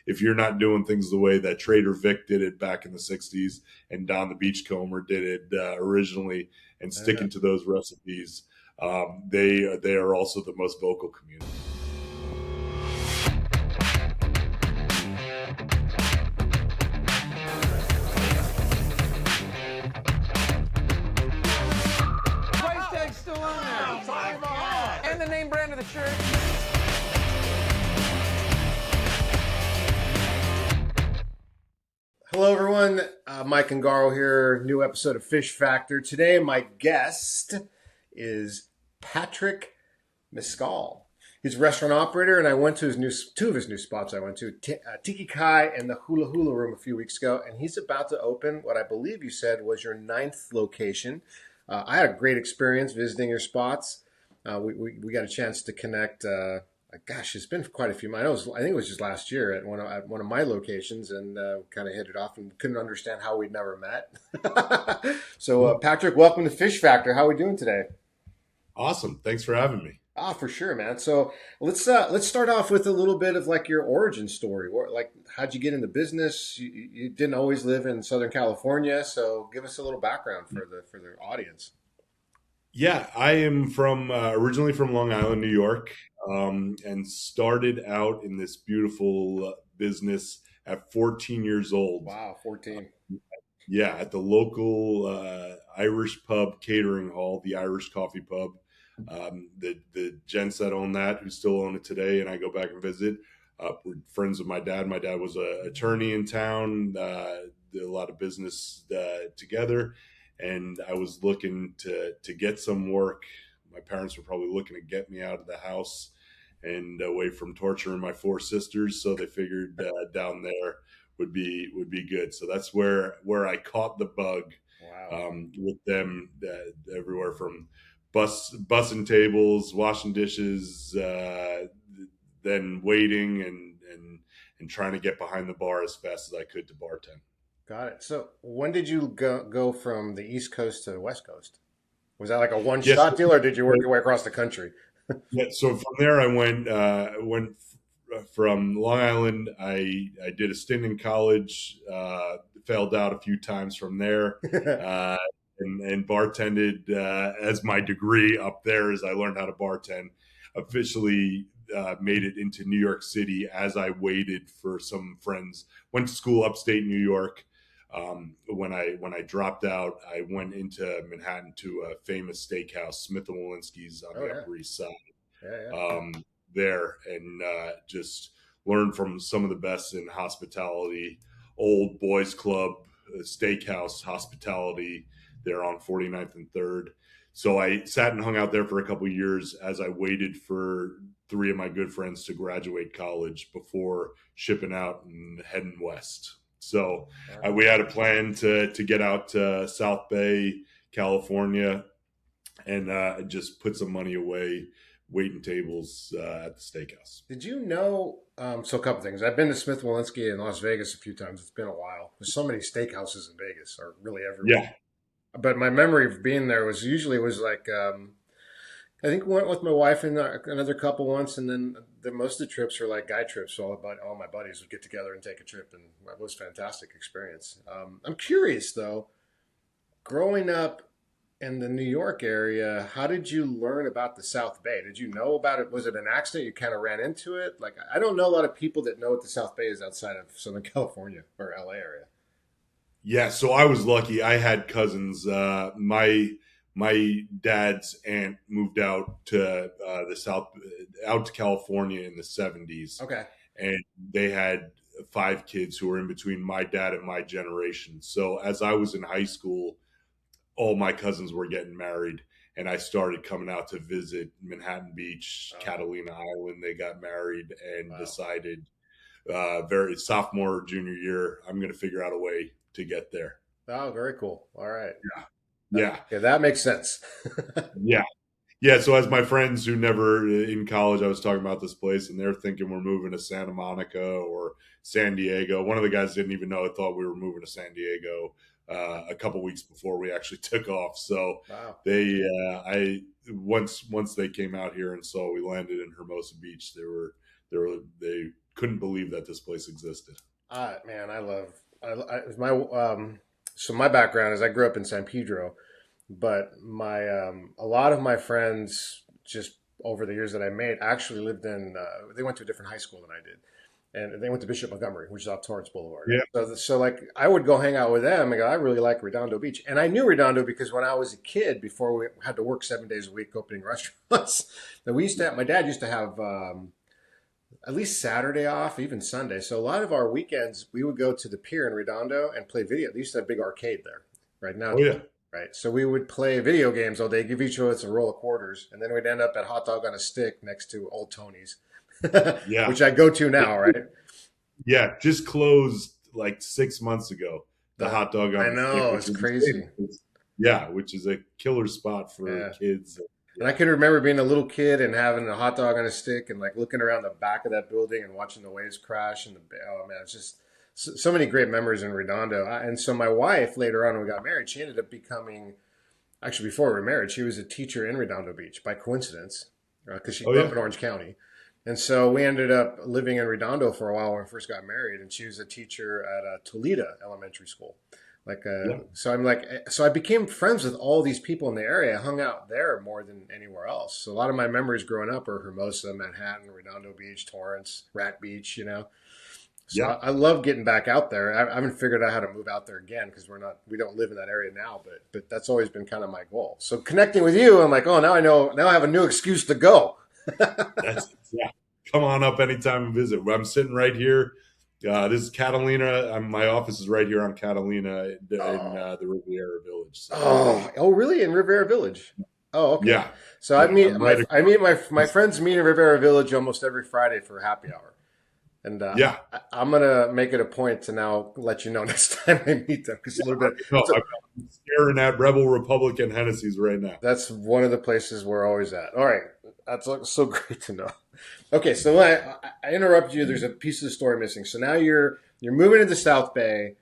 if you're not doing things the way that Trader Vic did it back in the 60s and Don the Beachcomber did it originally, and Yeah. sticking to those recipes, they are also the most vocal community. Price tag's still on there. Oh my God! And the name brand of the shirt. Hello, everyone. Mike Ungaro here. New episode of Fish Factor. Today, my guest is Patrick Mescall. He's a restaurant operator, and I went to two of his new spots. I went to Tiki Kai and the Hula Hula Room a few weeks ago, and he's about to open what I believe you said was your ninth location. I had a great experience visiting your spots. We got a chance to connect. Gosh, it's been quite a few months. I think it was just last year at one of my locations, and kind of hit it off and couldn't understand how we'd never met. So, Patrick, welcome to Fish Factor. How are we doing today? Awesome. Thanks for having me. Ah, for sure, man. So let's start off with a little bit of like your origin story. Like, how'd you get into business? You didn't always live in Southern California, so give us a little background for the audience. Yeah, I am from originally from Long Island, New York, and started out in this beautiful business at 14 years old. Wow, 14. Yeah, at the local Irish pub catering hall, the Irish Coffee Pub. The gents that own that, who still own it today, and I go back and visit. We're friends with my dad. My dad was an attorney in town, did a lot of business together, and I was looking to get some work. My parents were probably looking to get me out of the house and away from torturing my four sisters, so they figured down there would be good. So that's where I caught the bug Wow. with them, everywhere from bussing tables, washing dishes, then waiting and trying to get behind the bar as fast as I could to bartend. Got it. So when did you go from the East Coast to the West Coast? Was that like a one Yes. shot deal, or did you work your way across the country? Yeah, so from there I went from Long Island. I did a stint in college, failed out a few times from there, uh, and bartended as my degree up there as I learned how to bartend. Officially made it into New York City as I waited for some friends. Went to school upstate New York. When I dropped out, I went into Manhattan to a famous steakhouse, Smith and Walensky's on Oh the yeah, Upper East Side. yeah, yeah. There, and just learned from some of the best in hospitality, old boys club, steakhouse hospitality there on 49th and 3rd. So I sat and hung out there for a couple of years as I waited for three of my good friends to graduate college before shipping out and heading west. So we had a plan to get out to South Bay, California, and just put some money away waiting tables at the steakhouse. Did you know? So a couple things. I've been to Smith Walensky in Las Vegas a few times. It's been a while. There's so many steakhouses in Vegas, or really everywhere. Yeah, But my memory of being there was like I think we went with my wife and another couple once, and then most of the trips were like guy trips. So all my buddies would get together and take a trip, and it was a fantastic experience. I'm curious though, growing up in the New York area, how did you learn about the South Bay? Did you know about it? Was it an accident? You kind of ran into it? Like, I don't know a lot of people that know what the South Bay is outside of Southern California or LA area. yeah. So I was lucky. I had cousins. My dad's aunt moved out to the south, out to California in the 70s, Okay. and they had five kids who were in between my dad and my generation. So as I was in high school, all my cousins were getting married, and I started coming out to visit Manhattan Beach, Oh, Catalina Island. They got married and wow. decided very sophomore or junior year, I'm going to figure out a way to get there. Oh, very cool. All right. Yeah, Yeah, that makes sense. yeah, yeah. So as my friends who never in college, I was talking about this place, and they're thinking we're moving to Santa Monica or San Diego. One of the guys didn't even know. I thought we were moving to San Diego a couple weeks before we actually took off. So Wow. I once they came out here and saw we landed in Hermosa Beach, they couldn't believe that this place existed. Man, my so my background is I grew up in San Pedro, but my a lot of my friends just over the years that I made actually lived in. They went to a different high school than I did, and they went to Bishop Montgomery, which is off Torrance Boulevard. Yeah. So like I would go hang out with them and go, I really like Redondo Beach, and I knew Redondo because when I was a kid, before we had to work 7 days a week opening restaurants, that we used to have, my dad used to have. At least Saturday off, even Sunday. So a lot of our weekends, we would go to the pier in Redondo and play video. They used to have a big arcade there. Right now, Oh yeah. right. So we would play video games all day, give each of us a roll of quarters, and then we'd end up at Hot Dog on a Stick next to Old Tony's, Yeah. which I go to now, right? Yeah. Just closed like 6 months ago. The hot dog on I the know, stick, it's which is crazy. yeah, which is a killer spot for Yeah. kids. And I can remember being a little kid and having a hot dog on a stick and like looking around the back of that building and watching the waves crash and oh man, it's just so many great memories in Redondo. And so my wife later on when we got married, she ended up becoming actually before we were married, she was a teacher in Redondo Beach by coincidence because she grew up in Orange County. And so we ended up living in Redondo for a while when we first got married, and she was a teacher at Toledo Elementary School. So I became friends with all these people in the area. I hung out there more than anywhere else. So a lot of my memories growing up are Hermosa, Manhattan, Redondo Beach, Torrance, Rat Beach, So Yeah. I love getting back out there. I haven't figured out how to move out there again because we don't live in that area now, but that's always been kind of my goal. So connecting with you, I'm like, oh, now I have a new excuse to go. Yeah. Come on up anytime and visit. I'm sitting right here. This is Catalina. My office is right here on Catalina in the Riviera Village. So. Oh, really? In Riviera Village? Oh, okay. Yeah. So I meet my friends meet in Riviera Village almost every Friday for happy hour. And Yeah. I'm gonna make it a point to now let you know next time I meet them because a little bit. I'm staring at Rebel Republican Hennessy's right now. That's one of the places we're always at. All right, that's so great to know. Okay, so I interrupt you. There's a piece of the story missing. So now you're moving into South Bay.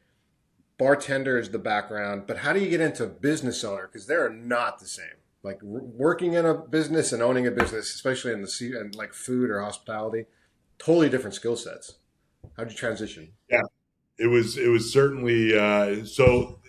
Bartender is the background, but how do you get into business owner? Because they're not the same. Like working in a business and owning a business, especially in and like food or hospitality, totally different skill sets. How'd you transition? Yeah, it was certainly so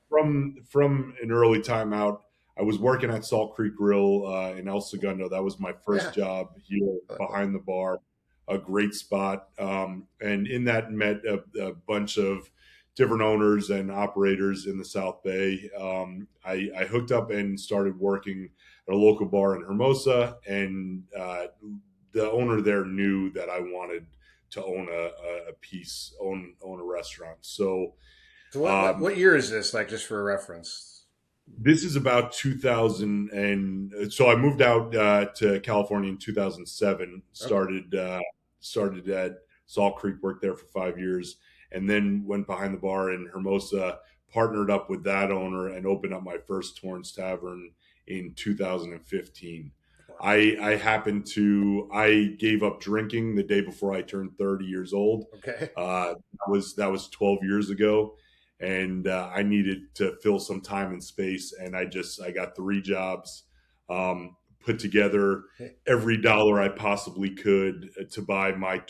from an early time out. I was working at Salt Creek Grill in El Segundo. That was my first job here behind the bar. A great spot, and in that met a bunch of different owners and operators in the South Bay. I hooked up and started working at a local bar in Hermosa, and the owner there knew that I wanted to own own a restaurant. So what year is this? Like just for a reference. This is about 2000, and so I moved out to California in 2007. Started at Salt Creek, worked there for 5 years, and then went behind the bar in Hermosa. Partnered up with that owner and opened up my first Torrance Tavern in 2015. I gave up drinking the day before I turned 30 years old. Okay, that was 12 years ago. And I needed to fill some time and space, and I got 3 jobs, put together every dollar I possibly could to buy my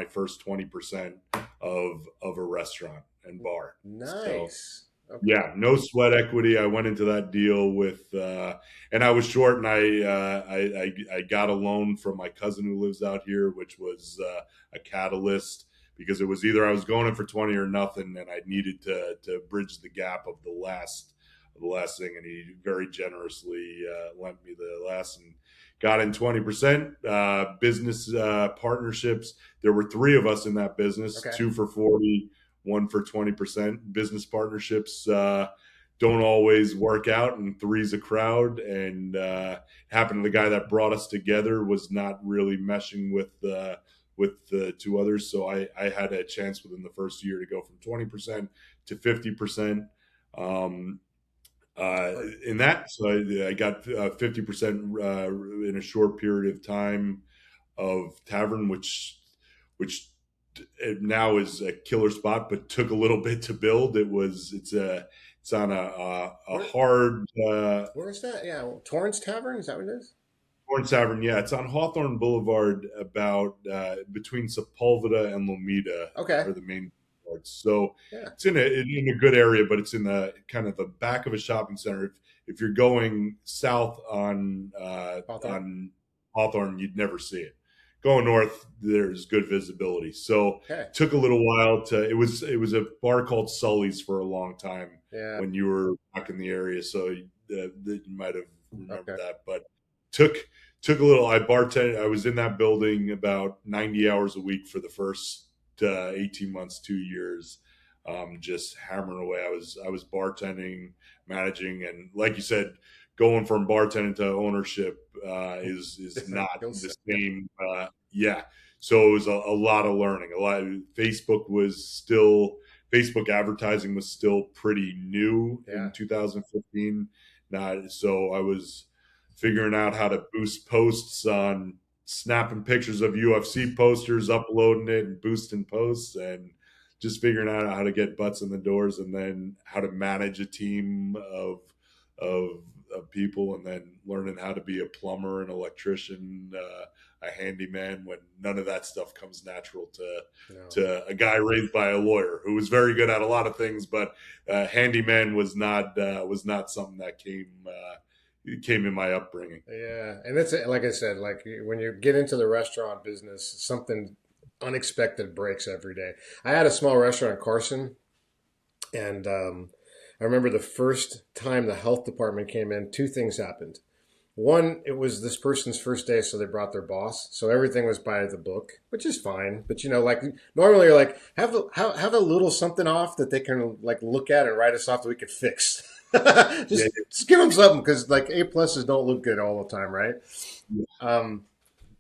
first 20% of a restaurant and bar. Nice. So, okay. Yeah, no sweat equity. I went into that deal with, and I was short, and I got a loan from my cousin who lives out here, which was a catalyst. Because it was either I was going in for 20 or nothing, and I needed to bridge the gap of the last thing, and he very generously lent me the last and got in 20%. Business partnerships. There were 3 of us in that business, okay. 2 for 40, 1 for 20%. Business partnerships don't always work out, and 3's a crowd. And happened the guy that brought us together was not really meshing with the 2 others. So I had a chance within the first year to go from 20% to 50%. In that, so I got 50% in a short period of time of tavern, which now is a killer spot, but took a little bit to build. It's on a hard. Where is that? Yeah, Torrance Tavern. Is that what it is? Torrance Tavern, yeah, it's on Hawthorne Boulevard, about between Sepulveda and Lomita Okay. are the main parts. So Yeah. it's in a good area, but it's in the kind of the back of a shopping center. If you're going south on Hawthorne, you'd never see it. Going north, there's good visibility. So Okay. took a little while to. It was a bar called Sully's for a long time Yeah. when you were back in the area. So you might have remembered Okay. that, but took a little. I bartended. I was in that building about 90 hours a week for the first 18 months, 2 years, just hammering away. I was bartending, managing, and like you said, going from bartending to ownership is not the same. Yeah, so it was a lot of learning. Facebook advertising was still pretty new in 2015. So I was figuring out how to boost posts on snapping pictures of UFC posters, uploading it, and boosting posts, and just figuring out how to get butts in the doors, and then how to manage a team of people, and then learning how to be a plumber, an electrician, a handyman, when none of that stuff comes natural to a guy raised by a lawyer who was very good at a lot of things, but handyman was not something that came in my upbringing. Yeah, and it's like I said, like when you get into the restaurant business, something unexpected breaks every day. I had a small restaurant in Carson, and I remember the first time the health department came in, two things happened. One, it was this person's first day, so they brought their boss. So everything was by the book, which is fine. But like normally, you're like have a little something off that they can like look at and write us off that we could fix. just give them something, because like A+s don't look good all the time, right? Yeah.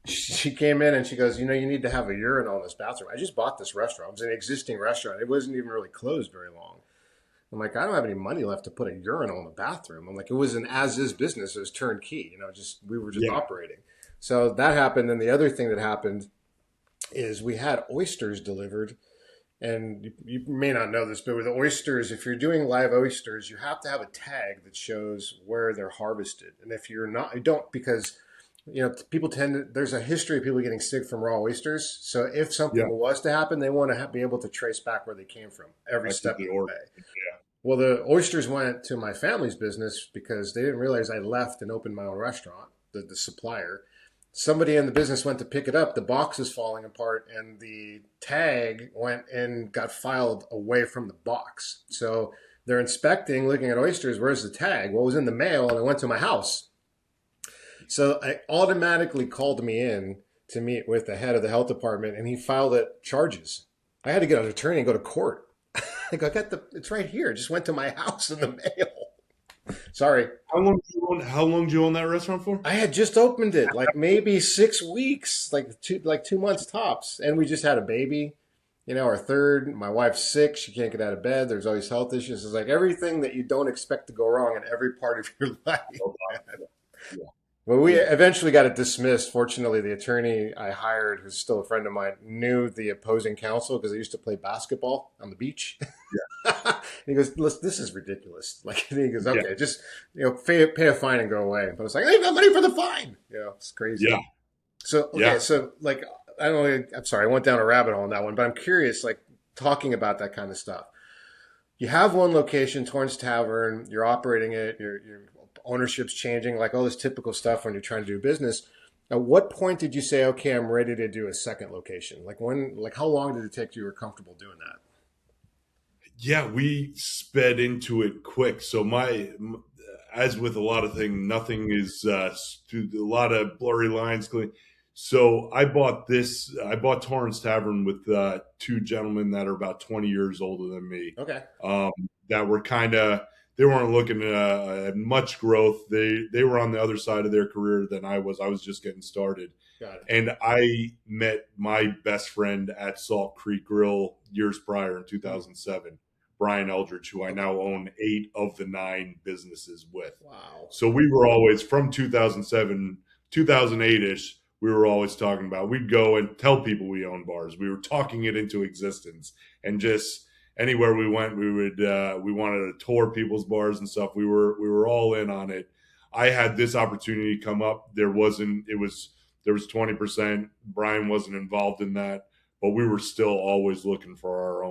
She came in and she goes, you need to have a urinal in this bathroom. I just bought this restaurant. It was an existing restaurant. It wasn't even really closed very long. I'm like, I don't have any money left to put a urinal in the bathroom. I'm like, it was an as-is business. It was turnkey. We were just operating. So that happened. And the other thing that happened is we had oysters delivered. And you may not know this, but with oysters, if you're doing live oysters, you have to have a tag that shows where they're harvested. And if you're not, you don't, because people there's a history of people getting sick from raw oysters. So if something was to happen, they want to be able to trace back where they came from every step of the way. Yeah. Well, the oysters went to my family's business because they didn't realize I left and opened my own restaurant, the supplier. Somebody in the business went to pick it up. The box is falling apart, and the tag went and got filed away from the box. So they're inspecting, looking at oysters. Where's the tag? Well, it was in the mail, and it went to my house. So I automatically called me in to meet with the head of the health department, and he filed charges. I had to get an attorney and go to court. Like, it's right here. It just went to my house in the mail. Sorry. How long did you own that restaurant for? I had just opened it, like maybe 6 weeks, like 2 months tops. And we just had a baby, our third. My wife's sick. She can't get out of bed. There's always health issues. It's like everything that you don't expect to go wrong in every part of your life. Yeah. Well, we eventually got it dismissed. Fortunately, the attorney I hired, who's still a friend of mine, knew the opposing counsel because I used to play basketball on the beach. Yeah. He goes, "Listen, this is ridiculous." Like, he goes, "Okay, just pay a fine and go away." But I was like, "I ain't got money for the fine." It's crazy. Yeah. So so like, I don't know. I'm sorry, I went down a rabbit hole on that one, but I'm curious, like talking about that kind of stuff. You have one location, Torrance Tavern. You're operating it. Your ownership's changing, like all this typical stuff when you're trying to do business. At what point did you say, okay, I'm ready to do a second location? Like how long did it take you were comfortable doing that? Yeah, we sped into it quick. So as with a lot of things, nothing is a lot of blurry lines. So I bought Torrance Tavern with two gentlemen that are about 20 years older than me. Okay. That were they weren't looking at much growth. They were on the other side of their career than I was. I was just getting started. Got it. And I met my best friend at Salt Creek Grill years prior in 2007, Brian Eldridge, who I now own 8 of the 9 businesses with. Wow. So we were always, from 2007, 2008-ish, we were always talking about, we'd go and tell people we own bars. We were talking it into existence, and just anywhere we went, we wanted to tour people's bars and stuff. We were all in on it. I had this opportunity come up. There was 20%. Brian wasn't involved in that, but we were still always looking for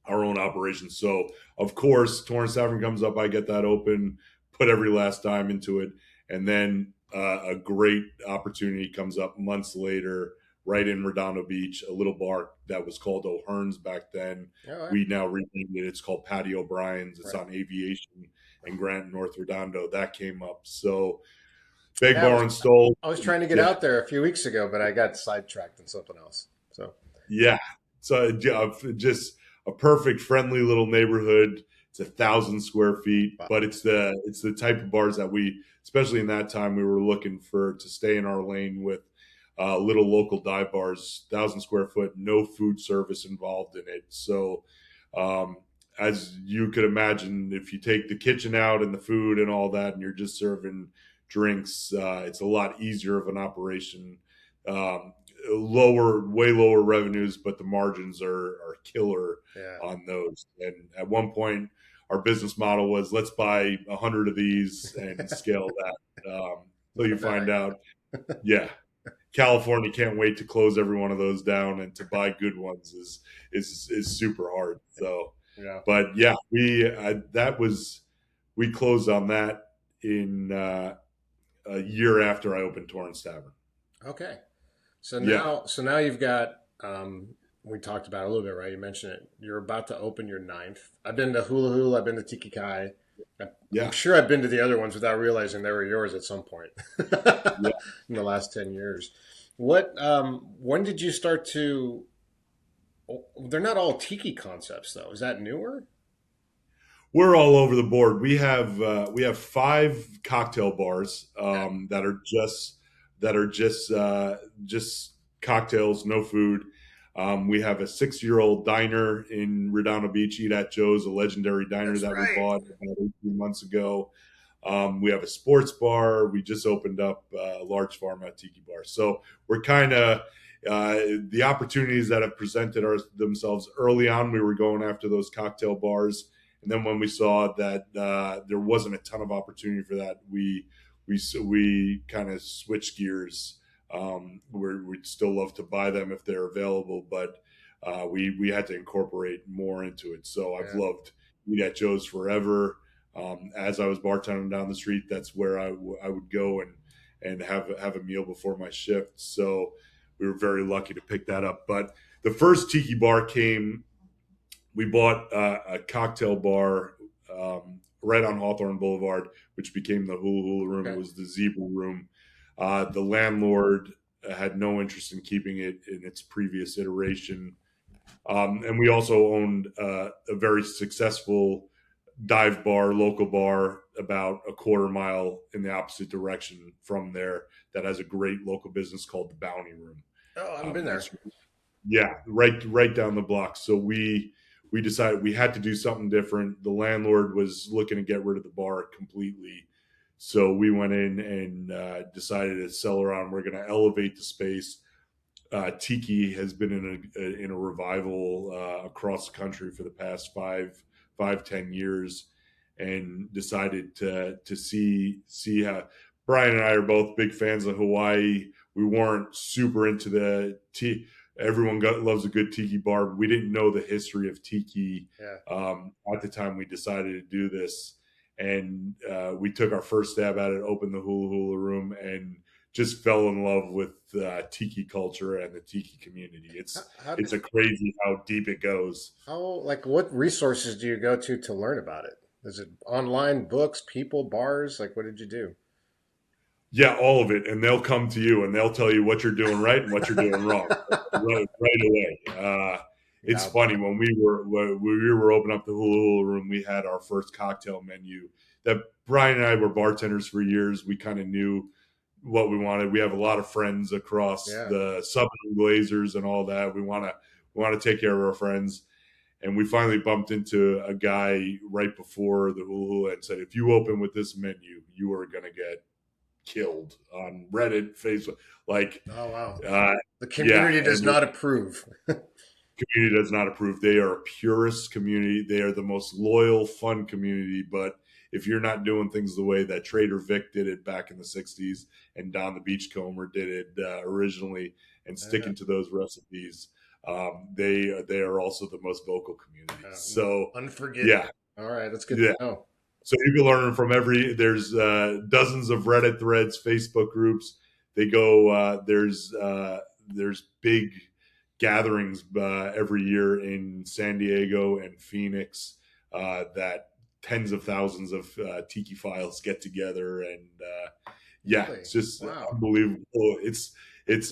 our own operations. So of course, Torrance Tavern comes up. I get that open, put every last dime into it, and then a great opportunity comes up months later, right in Redondo Beach, a little bar that was called O'Hearn's back then. Oh, We now renamed it. It's called Patio O'Brien's. It's right. on Aviation and Grant, North Redondo. That came up. So big Yeah, bar installed. I was trying to get Yeah, out there a few weeks ago, but I got sidetracked in something else. So yeah. So just a perfect, friendly little neighborhood. It's 1,000 square feet, wow. but it's the type of bars that we, especially in that time, we were looking for to stay in our lane with little local dive bars, 1,000 square foot, no food service involved in it. So, as you could imagine, if you take the kitchen out and the food and all that, and you're just serving drinks, it's a lot easier of an operation. Um, way lower revenues, but the margins are killer Yeah. on those. And at one point, our business model was let's buy 100 of these and scale that. So you find out, yeah, California can't wait to close every one of those down, and to buy good ones is super hard. So, Yeah. but yeah, we closed on that in a year after I opened Torrance Tavern. Okay. So Yeah. now you've got we talked about it a little bit, right? You mentioned it. You're about to open your ninth. I've been to Hula Hula, I've been to Tiki Kai. Yeah. I'm sure I've been to the other ones without realizing they were yours at some point Yeah. in the last 10 years. What when did you start to they're not all tiki concepts though. Is that newer? We're all over the board. We have 5 cocktail bars that are just cocktails, no food. We have a 6-year-old diner in Redondo Beach, Eat at Joe's, a legendary diner That's that we right. bought about 18 months ago. We have a sports bar. We just opened up a large format tiki bar. So we're kind of the opportunities that have presented themselves early on. We were going after those cocktail bars, and then when we saw that there wasn't a ton of opportunity for that, we kind of switched gears. We'd still love to buy them if they're available, but we had to incorporate more into it. So I've Yeah. loved Eat at Joe's forever. As I was bartending down the street, that's where I would go and have a meal before my shift. So we were very lucky to pick that up. But the first tiki bar came. We bought a cocktail bar right on Hawthorne Boulevard, which became the Hula Hula Room. Okay. It was the Zebra Room. The landlord had no interest in keeping it in its previous iteration. And we also owned a very successful dive bar, local bar, about a quarter mile in the opposite direction from there that has a great local business called the Bounty Room. Oh, I haven't been there. Yeah, right down the block. So we decided we had to do something different. The landlord was looking to get rid of the bar completely. So we went in and decided to sell around. We're going to elevate the space. Tiki has been in a revival across the country for the past 10 years, and decided to see how Brian and I are both big fans of Hawaii. We weren't super into the tea. Everyone loves a good tiki bar. We didn't know the history of tiki at the time we decided to do this, and we took our first stab at it, opened the Hula Hula Room, and just fell in love with tiki culture and the tiki community. It's a crazy how deep it goes. What resources do you go to learn about it? Is it online, books, people, bars? Like, what did you do? Yeah, all of it, and they'll come to you and they'll tell you what you're doing right and what you're doing wrong right away. It's funny when we were opening up the Hula Hula Room, we had our first cocktail menu. That Brian and I were bartenders for years. We kind of knew what we wanted. We have a lot of friends across the Southern Glazers and all that. We want to take care of our friends. And we finally bumped into a guy right before the Hula Hula and said, if you open with this menu, you are going to get killed on Reddit, Facebook. Like, oh wow, the community does not approve. Community does not approve. They are a purist community. They are the most loyal, fun community. But if you're not doing things the way that Trader Vic did it back in the 60s and Don the Beachcomber did it originally, and sticking to those recipes, they are also the most vocal community. So unforgiving. Yeah. All right, that's good to know. So you can learn from there's dozens of Reddit threads, Facebook groups. They go, there's big gatherings every year in San Diego and Phoenix that tens of thousands of Tiki files get together. And Really? it's just Wow. unbelievable.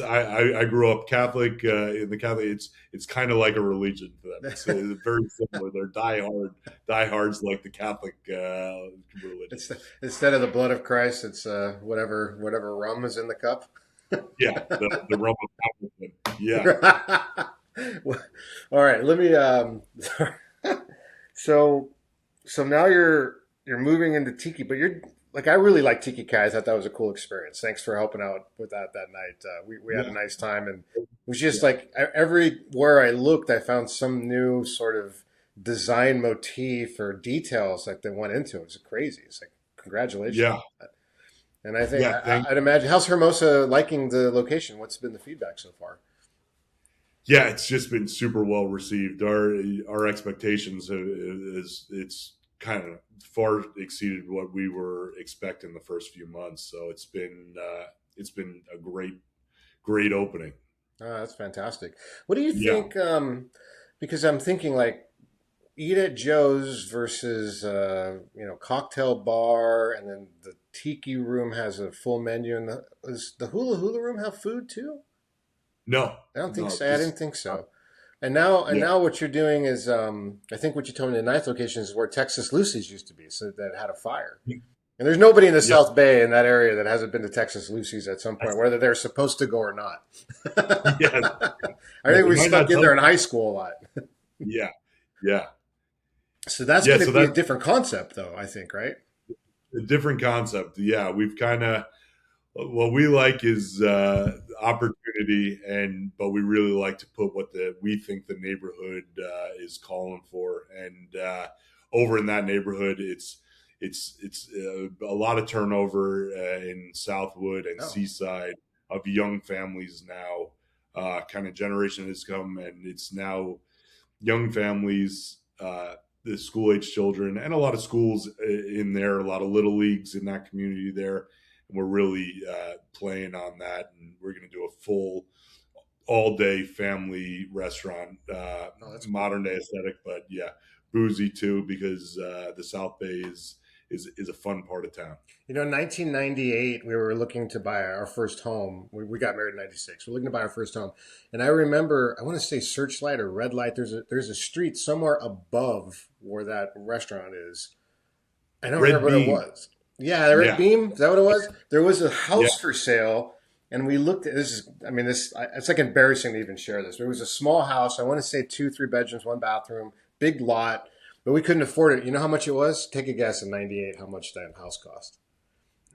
I grew up Catholic. In the Catholic, it's kind of like a religion to them. It's very similar. They're diehards like the Catholic religion. Instead of the blood of Christ, it's whatever rum is in the cup. Yeah, the rum of Catholic. Yeah. All right, let me. So now you're moving into Tiki, but you're like, I really like Tiki Kai. I thought that was a cool experience. Thanks for helping out with that night. We had a nice time, and it was just like everywhere I looked, I found some new sort of design motif or details that they went into. It was crazy. It's like, congratulations. Yeah. And I think I'd imagine, how's Hermosa liking the location? What's been the feedback so far? Yeah, it's just been super well received. Our expectations it's kind of far exceeded what we were expecting the first few months. So it's been a great opening. Oh, that's fantastic. What do you think? Because I'm thinking like Eat at Joe's versus cocktail bar, and then the Tiki Room has a full menu. And does the Hula Hula Room have food too? No, I don't think so. I didn't think so. And now what you're doing is, I think what you told me in the ninth location is where Texas Lucy's used to be, so that had a fire. And there's nobody in the South Bay in that area that hasn't been to Texas Lucy's at some point, whether they're supposed to go or not. I think we stuck in there in high school a lot. Yeah. So that's going to be a different concept, though, I think, right? A different concept. Yeah, we've kind of, what we like is opportunity, but we really like to put what we think the neighborhood is calling for. And over in that neighborhood, it's a lot of turnover in Southwood and Seaside of young families now. Kind of generation has come, and it's now young families, the school age children, and a lot of schools in there, a lot of little leagues in that community there. And we're really playing on that, and we're going to do a full all day family restaurant, modern day aesthetic, but boozy too, because the South Bay is a fun part of town. In 1998, we were looking to buy our first home. We got married in 96. We're looking to buy our first home. And I remember, I want to say Searchlight or Red Light. There's a street somewhere above where that restaurant is. I don't remember what it was. Yeah, the Red Beam. Is that what it was? There was a house for sale. And we looked at this. It's like embarrassing to even share this. There was a small house. I want to say 2-3 bedrooms, 1 bathroom, big lot. But we couldn't afford it. You know how much it was? Take a guess in 98 how much that house cost.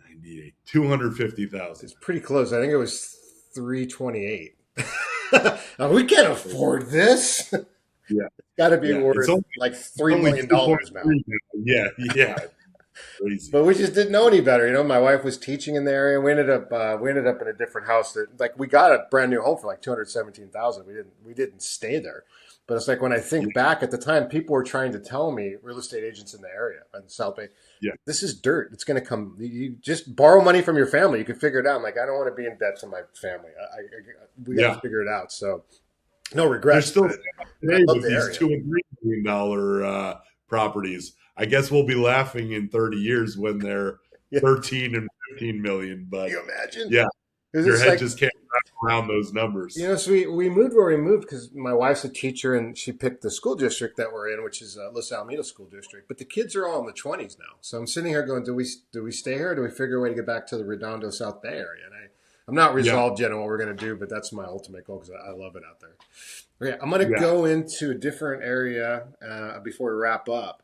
98. $250,000. It's pretty close. I think it was $328. Now, we can't afford this. Yeah. It's got to be worth like $3 million now. Yeah. Crazy. But we just didn't know any better. My wife was teaching in the area. We ended up in a different house that we got a brand new home for like $217,000. We didn't stay there. But it's like when I think back at the time, people were trying to tell me, real estate agents in the area, in the South Bay, this is dirt. It's going to come. You just borrow money from your family. You can figure it out. I'm like, I don't want to be in debt to my family. We got to figure it out. So no regrets. There's still today with these $2 and $3 million properties. I guess we'll be laughing in 30 years when they're 13 and 15 million. But can you imagine? Yeah. Your head just can't wrap around those numbers. So we moved where we moved because my wife's a teacher and she picked the school district that we're in, which is Los Alamitos School District. But the kids are all in the 20s now. So I'm sitting here going, do we stay here or do we figure a way to get back to the Redondo South Bay area? And I'm not resolved yet on what we're going to do, but that's my ultimate goal because I love it out there. Okay, I'm going to go into a different area before we wrap up.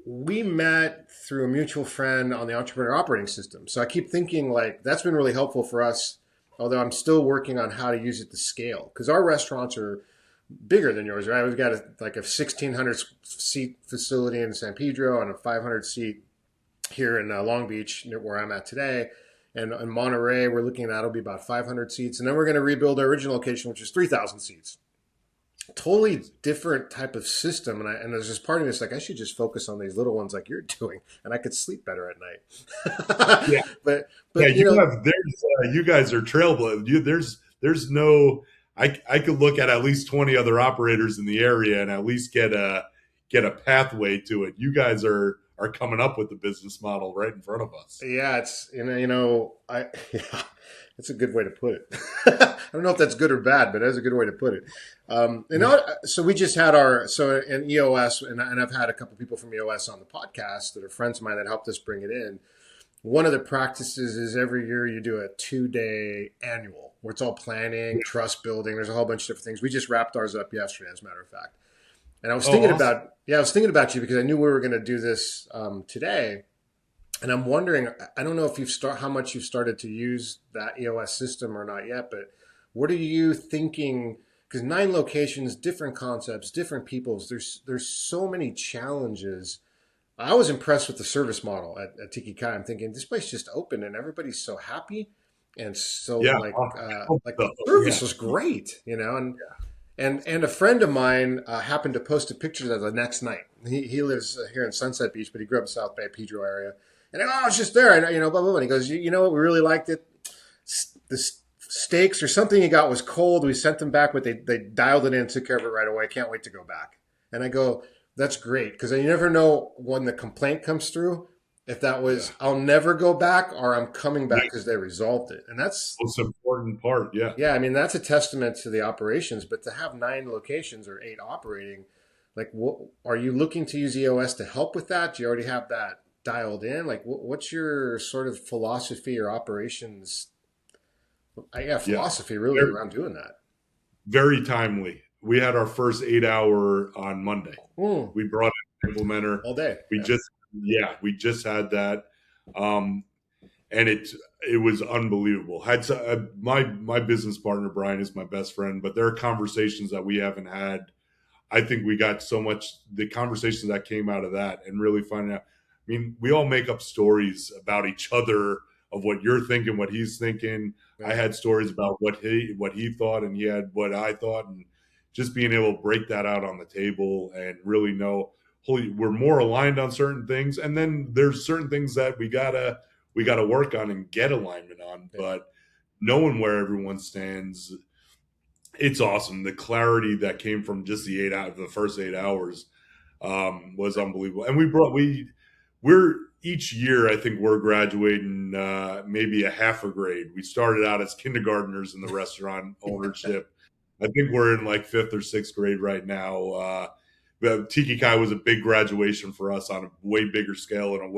We met through a mutual friend on the Entrepreneur Operating System. So I keep thinking like that's been really helpful for us, although I'm still working on how to use it to scale because our restaurants are bigger than yours, right? We've got like a 1,600 seat facility in San Pedro and a 500 seat here in Long Beach, where I'm at today. And in Monterey, we're looking at it'll be about 500 seats. And then we're going to rebuild our original location, which is 3,000 seats. Totally different type of system. And there's this part of me that's like, I should just focus on these little ones like you're doing, and I could sleep better at night. Yeah. but Yeah, you know, you guys are trailblazers. There's no, I could look at least 20 other operators in the area and at least get a pathway to it. You guys are coming up with the business model right in front of us. yeah, it's yeah, it's a good way to put it. I don't know if that's good or bad, but that's a good way to put it. So we just had in EOS, and I've had a couple people from EOS on the podcast that are friends of mine that helped us bring it in. One of the practices is every year you do a 2-day annual where it's all planning, trust building. There's a whole bunch of different things. We just wrapped ours up yesterday, as a matter of fact. And I was thinking about you because I knew we were going to do this today. And I'm wondering, I don't know if how much you've started to use that EOS system or not yet, but what are you thinking? Because 9 locations, different concepts, different peoples. There's so many challenges. I was impressed with the service model at Tiki Kai. I'm thinking this place just opened and everybody's so happy, and so the service was great, and a friend of mine happened to post a picture of the next night. He lives here in Sunset Beach, but he grew up in South Bay, Pedro area, and I was just there, and blah blah blah. And he goes, you know what, we really liked it. The steaks or something he got was cold. We sent them back, but they dialed it in, took care of it right away. Can't wait to go back. And I go, that's great, because you never know when the complaint comes through, if that was, I'll never go back or I'm coming back because they resolved it. And that's the most important part. Yeah. Yeah. I mean, that's a testament to the operations, but to have 9 locations or 8 operating, like, what are you looking to use EOS to help with that? Do you already have that dialed in? Like, what's your sort of philosophy or operations? Philosophy really around doing that. Very timely. We had our first 8-hour on Monday. We brought an implementer all day. We just had that, and it was unbelievable. My business partner Brian is my best friend, but there are conversations that we haven't had. I think we got so much the conversations that came out of that, and really finding out. I mean, we all make up stories about each other of what you're thinking, what he's thinking. Right. I had stories about what he thought, and he had what I thought, and just being able to break that out on the table and really know, holy, we're more aligned on certain things, and then there's certain things that we gotta work on and get alignment on. Yeah. But knowing where everyone stands, it's awesome. The clarity that came from just the first 8 hours was unbelievable. And we're each year, I think we're graduating maybe a half a grade. We started out as kindergartners in the restaurant ownership. I think we're in like 5th or 6th grade right now. Tiki Kai was a big graduation for us on a way bigger scale and a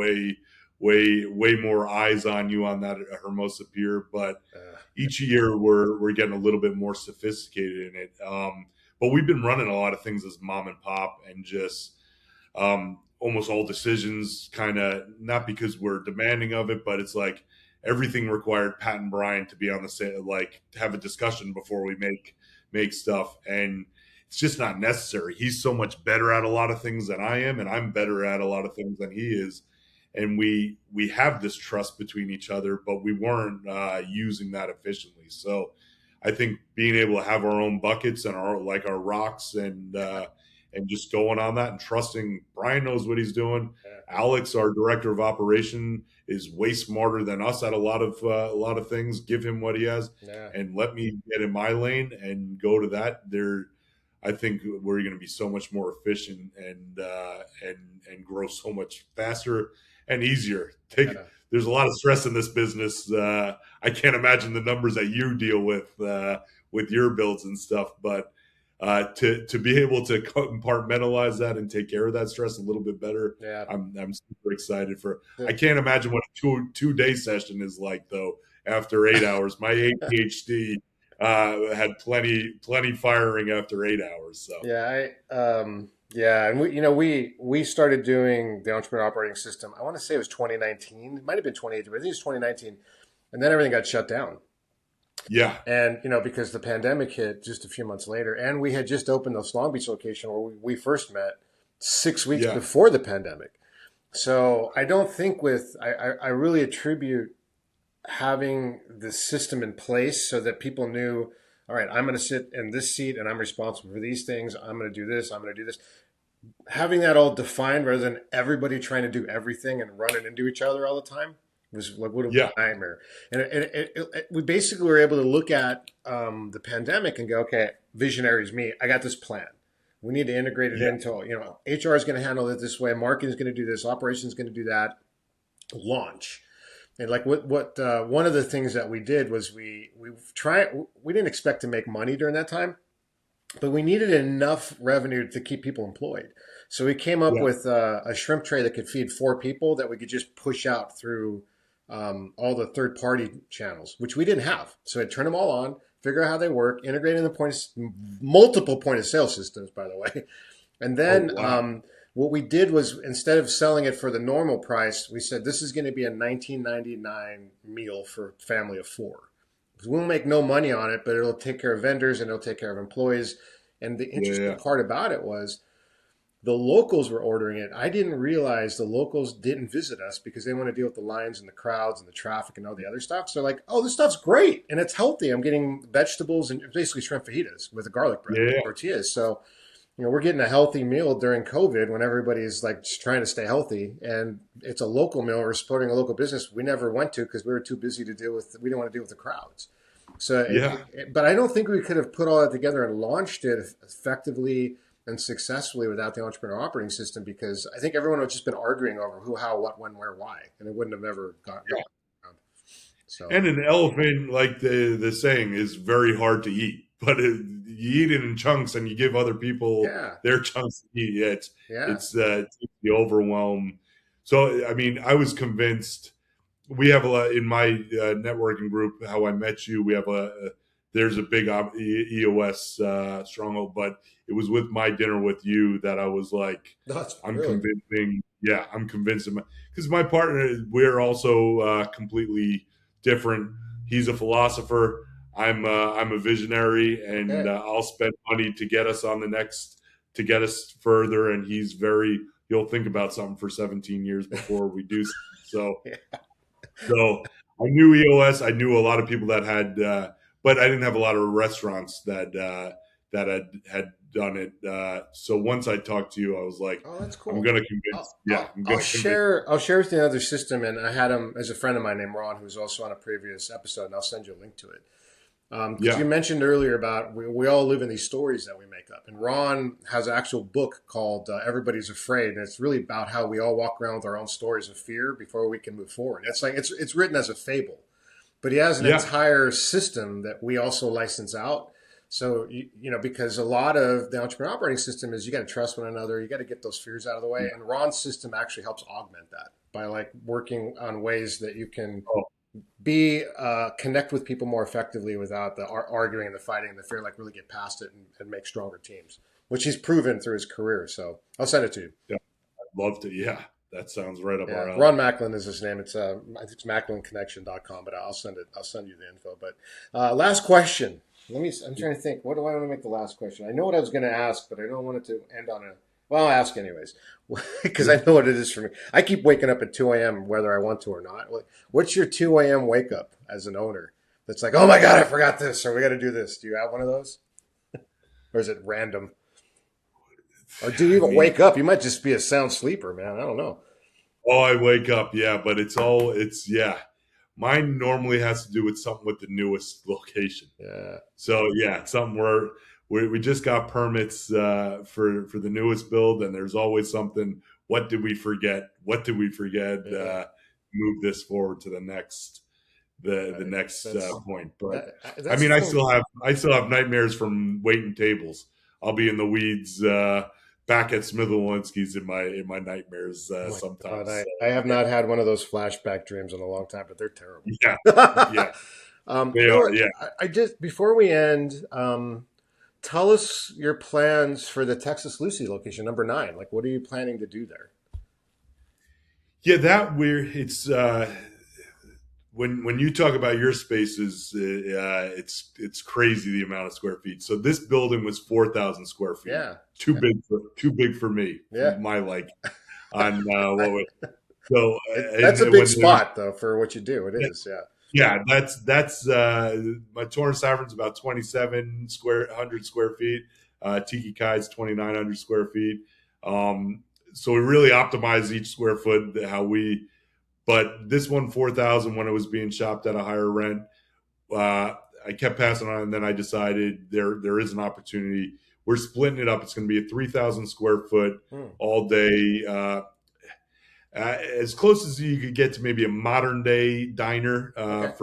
way more eyes on you on that Hermosa Pier. But each year we're getting a little bit more sophisticated in it. But we've been running a lot of things as mom and pop, and just almost all decisions kind of, not because we're demanding of it, but it's like everything required Pat and Brian to be on the same, like to have a discussion before we make stuff, and it's just not necessary. He's so much better at a lot of things than I am, and I'm better at a lot of things than he is, and we have this trust between each other, but we weren't using that efficiently. So I think being able to have our own buckets and our rocks and just going on that and trusting Brian knows what he's doing. Yeah. Alex, our director of operation, is way smarter than us at a lot of things. Give him what he has, and let me get in my lane and go to that. I think we're going to be so much more efficient and grow so much faster and easier. There's a lot of stress in this business. I can't imagine the numbers that you deal with your builds and stuff, but to be able to compartmentalize that and take care of that stress a little bit better. Yeah. I'm super excited for. Yeah. I can't imagine what a two-day session is like though. After 8 hours, my ADHD had plenty firing after 8 hours. So and we started doing the entrepreneur operating system. I want to say it was 2019. It might have been 2018, but I think it was 2019, and then everything got shut down. Yeah. And, because the pandemic hit just a few months later, and we had just opened this Long Beach location where we first met 6 weeks Yeah. before the pandemic. So I don't think I really attribute having the system in place so that people knew, all right, I'm going to sit in this seat and I'm responsible for these things. I'm going to do this. I'm going to do this. Having that all defined rather than everybody trying to do everything and running into each other all the time was like would have been Yeah. a nightmare. And we basically were able to look at the pandemic and go, okay, visionaries me. I got this plan. We need to integrate it Yeah. into, HR is going to handle it this way. Marketing is going to do this. Operations is going to do that. Launch. And like what one of the things that we did was we didn't expect to make money during that time, but we needed enough revenue to keep people employed. So we came up Yeah. with a shrimp tray that could feed 4 people that we could just push out through all the third party channels, which we didn't have. So I'd turn them all on, figure out how they work, integrate in the multiple point of sale systems, by the way. And then Oh, wow. what we did was instead of selling it for the normal price, we said this is going to be a $19.99 meal for a family of 4. We'll make no money on it, but it'll take care of vendors and it'll take care of employees. And the interesting Yeah. part about it was the locals were ordering it. I didn't realize the locals didn't visit us because they want to deal with the lines and the crowds and the traffic and all the other stuff. So like, oh, this stuff's great and it's healthy. I'm getting vegetables and basically shrimp fajitas with a garlic bread, Yeah. tortillas. So we're getting a healthy meal during COVID when everybody's like just trying to stay healthy. And it's a local meal. We're supporting a local business we never went to because we were too busy to we didn't want to deal with the crowds. So, Yeah. but I don't think we could have put all that together and launched it effectively and successfully without the entrepreneur operating system because I think everyone would just been arguing over who, how, what, when, where, why. And it wouldn't have ever gotten around. So, And an elephant, like the saying, is very hard to eat. But you eat it in chunks, and you give other people yeah, their chunks to eat. Yeah, yeah. it's the overwhelm. So I mean, I was convinced. We have a lot in my networking group. How I met you. We have there's a big EOS stronghold, but it was with my dinner with you that I was like, That's I'm really convincing. Yeah, I'm convinced because my partner, we're also completely different. He's a philosopher. I'm a visionary, and okay. I'll spend money to get us on the next to get us further. And he'll think about something for 17 years before we do something. So I knew EOS. I knew a lot of people that had, but I didn't have a lot of restaurants that had done it. So once I talked to you, I was like, Oh, that's I'm cool. going to convince. Yeah, I'm going to convince. I'll share with you another system, and I had him as a friend of mine named Ron, who's also on a previous episode, and I'll send you a link to it. Because Yeah, you mentioned earlier about we all live in these stories that we make up, and Ron has an actual book called "Everybody's Afraid," and it's really about how we all walk around with our own stories of fear before we can move forward. It's like it's written as a fable, but he has an yeah, entire system that we also license out. So because a lot of the entrepreneur operating system is you got to trust one another, you got to get those fears out of the way, and Ron's system actually helps augment that by like working on ways that you can oh, connect with people more effectively without the arguing and the fighting and the fear, like really get past it and make stronger teams, which he's proven through his career. So I'll send it to you. yeah. I'd love to. Yeah, that sounds right up our Yeah, alley. Ron Macklin is his name. It's I think it's macklinconnection.com, but I'll send you the info. But last question. I'm trying to think. What do I want to make the last question? I know what I was going to ask, but I don't want it to end on a. Well, I'll ask anyways, because I know what it is for me. I keep waking up at 2 a.m. whether I want to or not. What's your 2 a.m. wake up as an owner? That's like, oh my God, I forgot this, or we got to do this. Do you have one of those? Or is it random? Or do you I even mean, wake up? You might just be a sound sleeper, man. I don't know. oh, I wake up, yeah, but yeah. Mine normally has to do with something with the newest location. Yeah. So yeah, it's something where we just got permits for the newest build, and there's always something. What did we forget? What did we forget? Yeah. Move this forward to the next the Right. next point. But I That's mean, the thing. I still have nightmares from waiting tables. I'll be in the weeds back at Smith Walensky's in my nightmares Oh my God, sometimes. So, I have not had one of those flashback dreams in a long time, but they're terrible. yeah, yeah, they You know are. what? Yeah. I just before we end, tell us your plans for the Texas Lucy location, number 9. Like, what are you planning to do there? Yeah, that we're it's when you talk about your spaces, it's crazy the amount of square feet. So this building was 4,000 square feet. Yeah. Too big for me. Yeah. For my like. On so that's a big spot though for what you do. It is. Yeah. Yeah, that's my Torrance Tavern's about 2,700 square feet. Tiki Kai is 2,900 square feet. So we really optimize each square foot but this one 4,000 when it was being shopped at a higher rent. I kept passing on, and then I decided there is an opportunity. We're splitting it up. It's going to be a 3,000 square foot all day. As close as you could get to maybe a modern day diner in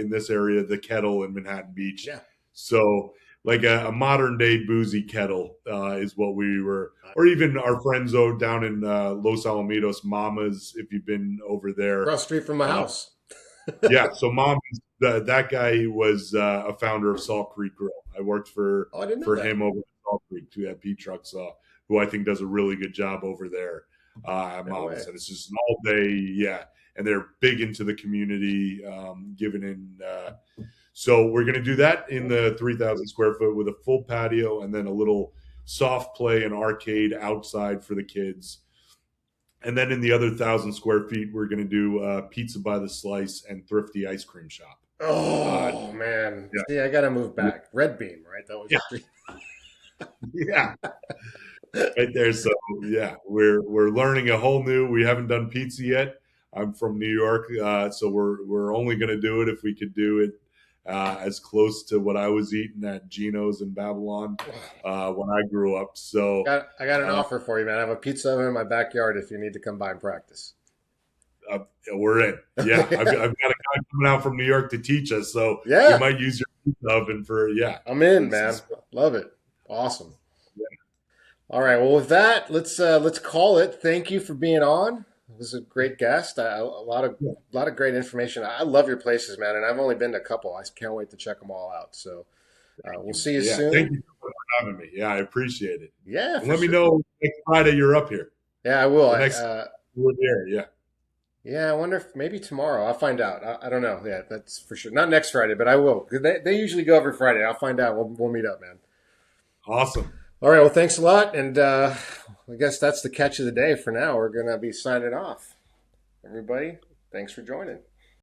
this area, the Kettle in Manhattan Beach. Yeah. So like a modern day boozy Kettle is what we were, or even our friends down in Los Alamitos, Mama's, if you've been over there. Across the street from my house. Yeah. So Mama's, that guy was a founder of Salt Creek Grill. I worked for him over at Salt Creek, Pete Trucksaw, who I think does a really good job over there at Mama's. And it's just an all day, and they're big into the community, giving in. So we're going to do that in the 3,000 square foot with a full patio and then a little soft play and arcade outside for the kids. And then in the other 1,000 square feet, we're going to do pizza by the slice and thrifty ice cream shop. Oh, man. Yeah. See, I got to move back. Red Beam, right? That was yeah. Right there. So we're learning a whole new. We haven't done pizza yet. I'm from New York, so we're only going to do it if we could do it as close to what I was eating at Gino's in Babylon when I grew up. So I got an offer for you, man. I have a pizza oven in my backyard if you need to come by and practice. We're in. Yeah, I've got a guy coming out from New York to teach us, so you might use your pizza oven for I'm in, man. Love it. Awesome. Yeah. All right. Well, with that, let's call it. Thank you for being on. It was a great guest. A lot of great information. I love your places, man, and I've only been to a couple. I can't wait to check them all out. So we'll see you soon. Thank you for having me. Yeah, I appreciate it. Yeah. Let me know next Friday you're up here. Yeah, I will. We're there. Yeah. Yeah, I wonder if maybe tomorrow. I'll find out. I don't know. Yeah, that's for sure. Not next Friday, but I will. They usually go every Friday. I'll find out. We'll meet up, man. Awesome. All right. Well, thanks a lot. And I guess that's the catch of the day for now. We're going to be signing off. Everybody, thanks for joining.